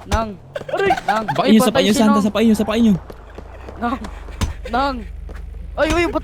Nang. Aray! Nang. Sapain nyo, sapain nyo, Santa, sapain nyo, sapain nyo. Nang. Nang. Ay, uy, ba't?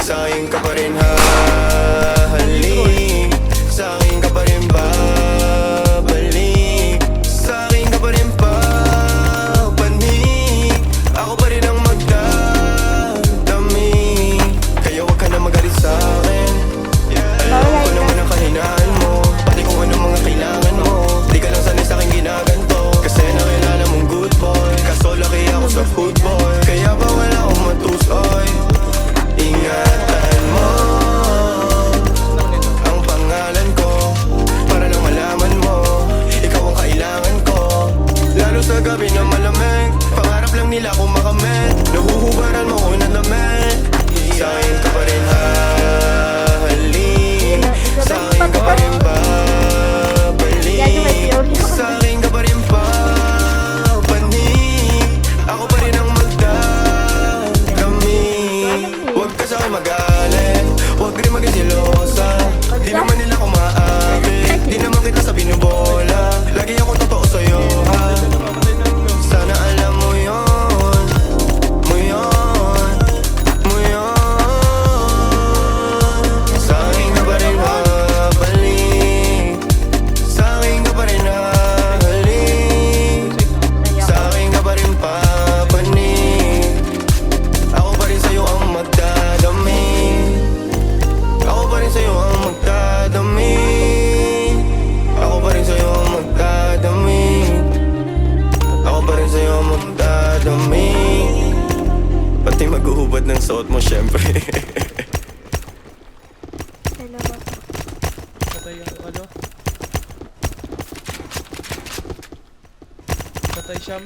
Sa'kin ka pa rin hahalik, sa'kin ka pa rin babalik, sa'kin ka pa rin papanik, ako pa rin ang magdadami. Kaya wag ka na magalit sa'kin. Alam ko naman ang kahinaan mo, pati kung ano mga kailangan mo. Di ka lang sanay sa'kin ginaganto, kasi nakilala mong good boy. Kaso laki ako sa football, kaya bawal akong matusoy. Ingatan mo ang pangalan ko, para lang malaman mo, ikaw ang kailangan ko. Lalo sa gabi na malamig, pangarap lang nila kung makamit. Nahuhubaran mo ko ng damit. Sa'kin ka pa rin hahalik, sa'kin ka pa rin babalik, sa'kin ka pa rin papanik, ako pa rin ang magdadami. Huwag ka sa'kin magalit, huwag rin maging silosa. Di naman nila ako maakit, di naman kita sa binubola. Lagi akong totoo sa'yo, ha? Sana alam mo yun, mo yun, mo yun. Sa'kin ka pa rin babalik, sa'kin ka pa rin hahalik, sa'kin ka pa rin papanik, ako pa rin sa'yo ang magdadami. Ako pa rin sa'yo ang magdadami. Ako pa rin sa'yo ang magdadami. Ako pa rin sa'yo ang magdadami. Pati maghuhubad ng suot mo syempre. Patay ang ano? Patay siyam.